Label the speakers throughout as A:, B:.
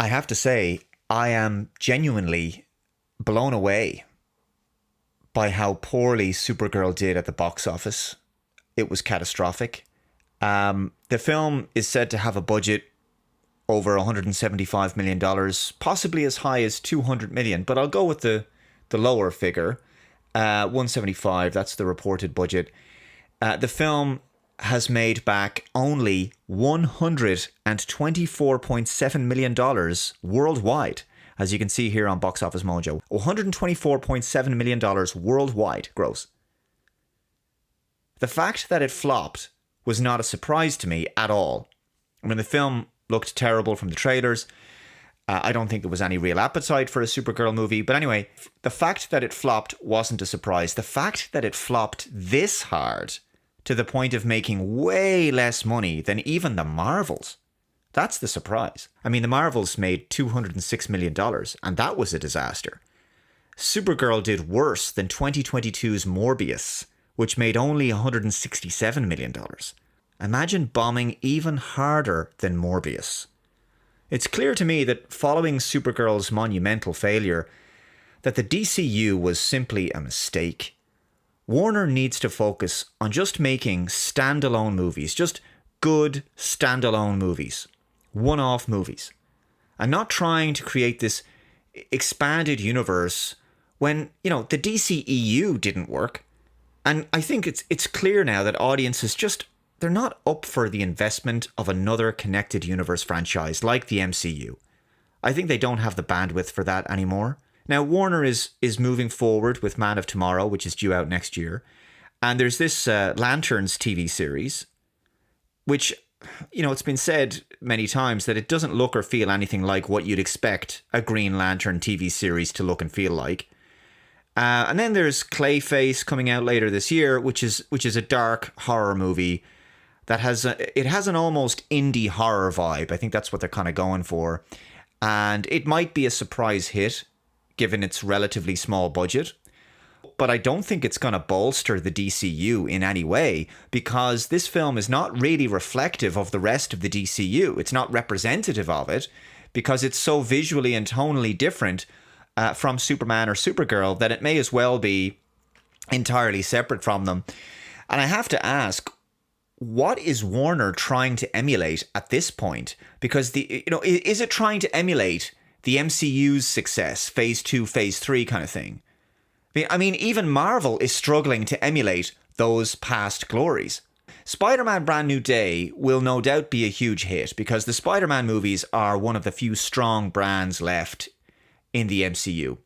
A: I have to say, I am genuinely blown away by how poorly Supergirl did at the box office. It was catastrophic. The film is said to have a budget over $175 million, possibly as high as $200 million, but I'll go with the lower figure, 175, that's the reported budget. The film has made back only $124.7 million worldwide, as you can see here on Box Office Mojo. $124.7 million worldwide gross. The fact that it flopped was not a surprise to me at all. I mean, the film looked terrible from the trailers. I don't think there was any real appetite for a Supergirl movie. But anyway, the fact that it flopped wasn't a surprise. The fact that it flopped this hard, to the point of making way less money than even the Marvels, that's the surprise. I mean, the Marvels made $206 million, and that was a disaster. Supergirl did worse than 2022's Morbius, which made only $167 million. Imagine bombing even harder than Morbius. It's clear to me that following Supergirl's monumental failure, that the DCU was simply a mistake. Warner needs to focus on just making standalone movies, just good standalone movies, one-off movies, and not trying to create this expanded universe when, the DCEU didn't work. And I think it's clear now that audiences they're not up for the investment of another connected universe franchise like the MCU. I think they don't have the bandwidth for that anymore. Now, Warner is moving forward with Man of Tomorrow, which is due out next year. And there's this Lanterns TV series, which, it's been said many times that it doesn't look or feel anything like what you'd expect a Green Lantern TV series to look and feel like. And then there's Clayface coming out later this year, which is a dark horror movie that has an almost indie horror vibe. I think that's what they're kind of going for. And it might be a surprise hit, given its relatively small budget. But I don't think it's going to bolster the DCU in any way, because this film is not really reflective of the rest of the DCU. It's not representative of it, because it's so visually and tonally different from Superman or Supergirl that it may as well be entirely separate from them. And I have to ask, what is Warner trying to emulate at this point? Because is it trying to emulate the MCU's success, phase 2, phase 3 kind of thing? I mean, even Marvel is struggling to emulate those past glories. Spider-Man Brand New Day will no doubt be a huge hit, because the Spider-Man movies are one of the few strong brands left in the MCU.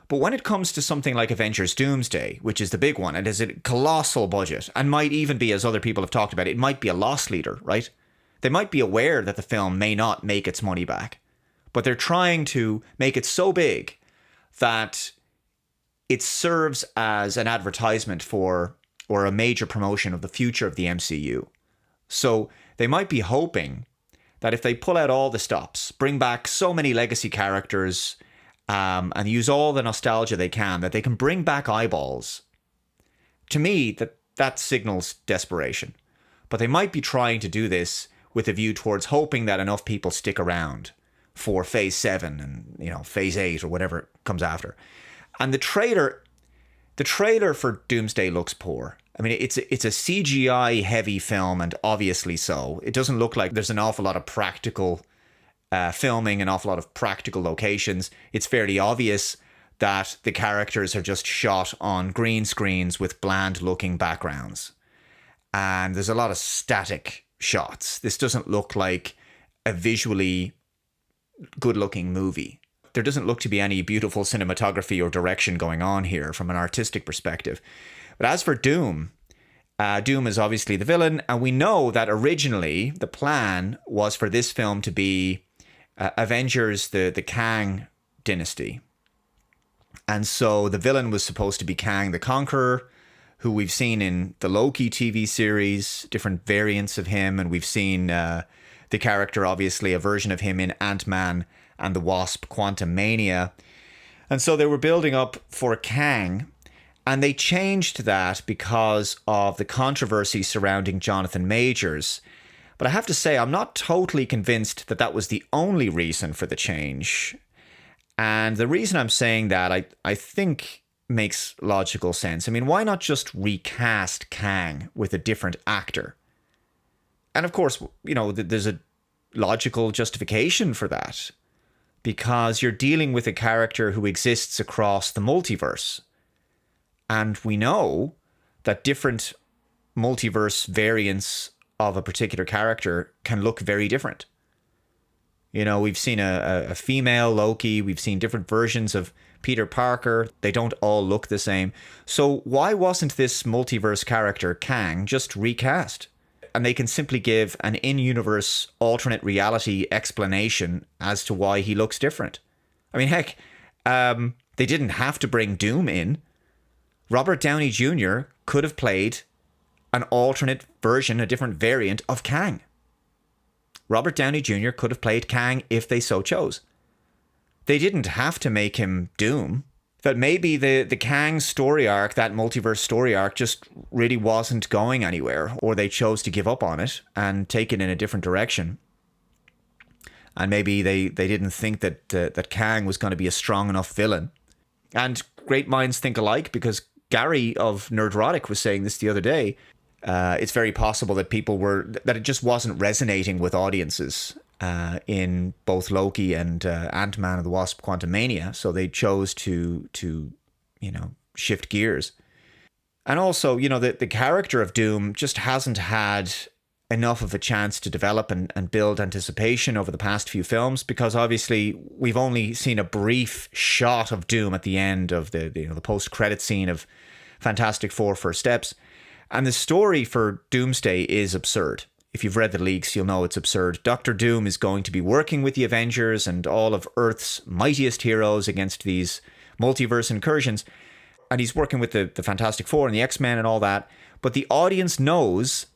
A: But when it comes to something like Avengers Doomsday, which is the big one, it has a colossal budget and might even be, as other people have talked about, it might be a loss leader, right? They might be aware that the film may not make its money back, but they're trying to make it so big that it serves as an advertisement for, or a major promotion of the future of the MCU. So they might be hoping that if they pull out all the stops, bring back so many legacy characters, and use all the nostalgia they can, that they can bring back eyeballs. To me, that signals desperation. But they might be trying to do this with a view towards hoping that enough people stick around for phase 7 and, phase 8 or whatever comes after. And the trailer for Doomsday looks poor. I mean, it's a CGI heavy film, and obviously so. It doesn't look like there's an awful lot of practical filming, an awful lot of practical locations. It's fairly obvious that the characters are just shot on green screens with bland looking backgrounds. And there's a lot of static shots. This doesn't look like a visually good looking movie. There doesn't look to be any beautiful cinematography or direction going on here from an artistic perspective. But as for Doom, Doom is obviously the villain, and we know that originally the plan was for this film to be Avengers, the Kang dynasty. And so the villain was supposed to be Kang the Conqueror, who we've seen in the Loki TV series, different variants of him, and we've seen the character, obviously, a version of him in Ant-Man and the Wasp: Quantumania. And so they were building up for Kang, and they changed that because of the controversy surrounding Jonathan Majors. But I have to say, I'm not totally convinced that that was the only reason for the change. And the reason I'm saying that, I think makes logical sense. I mean, why not just recast Kang with a different actor? And of course, you know, there's a logical justification for that, because you're dealing with a character who exists across the multiverse. And we know that different multiverse variants of a particular character can look very different. You know, we've seen a female Loki, we've seen different versions of Peter Parker. They don't all look the same. So why wasn't this multiverse character, Kang, just recast? And they can simply give an in-universe alternate reality explanation as to why he looks different. I mean, heck, they didn't have to bring Doom in. Robert Downey Jr. could have played an alternate version, a different variant of Kang. Robert Downey Jr. could have played Kang if they so chose. They didn't have to make him Doom. That maybe the Kang story arc, that multiverse story arc, just really wasn't going anywhere, or they chose to give up on it and take it in a different direction. And maybe they didn't think that Kang was going to be a strong enough villain. And great minds think alike, because Gary of Nerdrotic was saying this the other day. It's very possible that that it just wasn't resonating with audiences in both Loki and Ant-Man and the Wasp: Quantumania, so they chose to shift gears. And also, you know, the character of Doom just hasn't had enough of a chance to develop and build anticipation over the past few films, because obviously we've only seen a brief shot of Doom at the end of the post-credit scene of Fantastic Four: First Steps. And the story for Doomsday is absurd. If you've read the leaks, you'll know it's absurd. Dr. Doom is going to be working with the Avengers and all of Earth's mightiest heroes against these multiverse incursions. And he's working with the Fantastic Four and the X-Men and all that. But the audience knows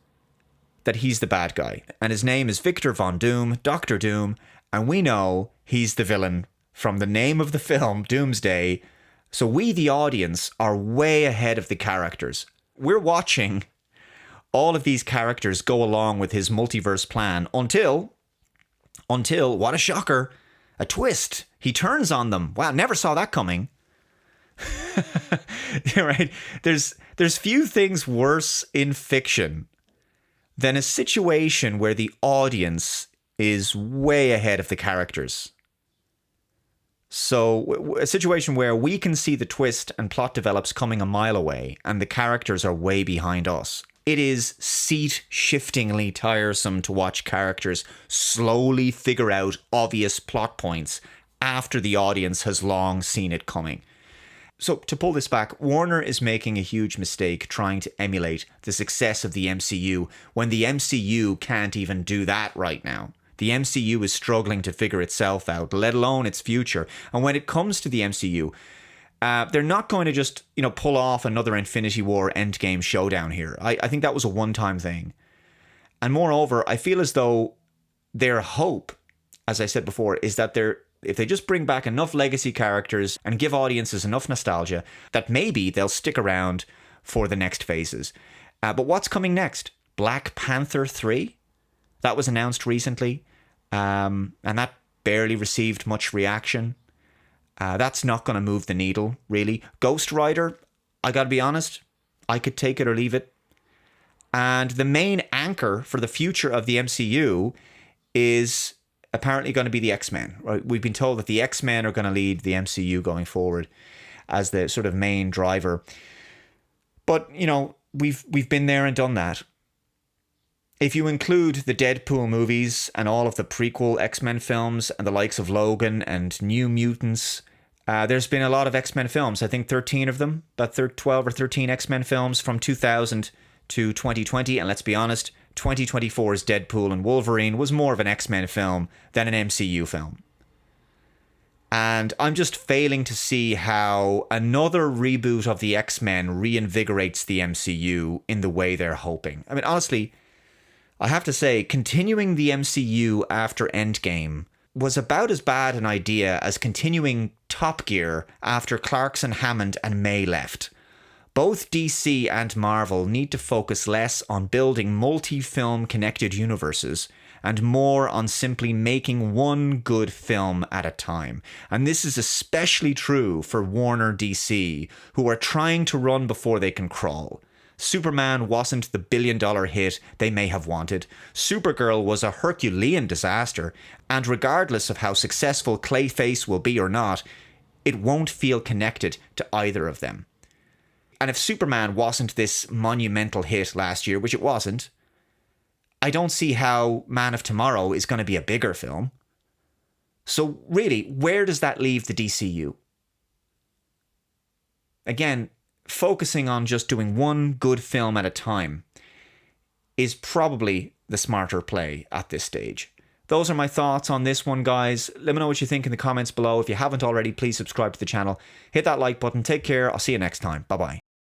A: that he's the bad guy. And his name is Victor Von Doom, Dr. Doom. And we know he's the villain from the name of the film, Doomsday. So we, the audience, are way ahead of the characters. We're watching all of these characters go along with his multiverse plan until, what a shocker, a twist. He turns on them. Wow, never saw that coming. Right? There's few things worse in fiction than a situation where the audience is way ahead of the characters. So a situation where we can see the twist and plot develops coming a mile away and the characters are way behind us. It is seat-shiftingly tiresome to watch characters slowly figure out obvious plot points after the audience has long seen it coming. So to pull this back, Warner is making a huge mistake trying to emulate the success of the MCU when the MCU can't even do that right now. The MCU is struggling to figure itself out, let alone its future. And when it comes to the MCU, they're not going to just, pull off another Infinity War Endgame showdown here. I think that was a one-time thing. And moreover, I feel as though their hope, as I said before, is that if they just bring back enough legacy characters and give audiences enough nostalgia, that maybe they'll stick around for the next phases. But what's coming next? Black Panther 3? That was announced recently, and that barely received much reaction. That's not going to move the needle, really. Ghost Rider, I got to be honest, I could take it or leave it. And the main anchor for the future of the MCU is apparently going to be the X-Men. Right? We've been told that the X-Men are going to lead the MCU going forward as the sort of main driver. But, we've been there and done that. If you include the Deadpool movies and all of the prequel X-Men films and the likes of Logan and New Mutants, there's been a lot of X-Men films. I think 13 of them, about 12 or 13 X-Men films from 2000 to 2020. And let's be honest, 2024's Deadpool and Wolverine was more of an X-Men film than an MCU film. And I'm just failing to see how another reboot of the X-Men reinvigorates the MCU in the way they're hoping. I mean, honestly, I have to say, continuing the MCU after Endgame was about as bad an idea as continuing Top Gear after Clarkson, Hammond and May left. Both DC and Marvel need to focus less on building multi-film connected universes and more on simply making one good film at a time. And this is especially true for Warner DC, who are trying to run before they can crawl. Superman wasn't the billion-dollar hit they may have wanted. Supergirl was a Herculean disaster, and regardless of how successful Clayface will be or not, it won't feel connected to either of them. And if Superman wasn't this monumental hit last year, which it wasn't, I don't see how Man of Tomorrow is going to be a bigger film. So really, where does that leave the DCU? Again, focusing on just doing one good film at a time is probably the smarter play at this stage. Those are my thoughts on this one, guys. Let me know what you think in the comments below. If you haven't already, please subscribe to the channel. Hit that like button. Take care. I'll see you next time. Bye-bye.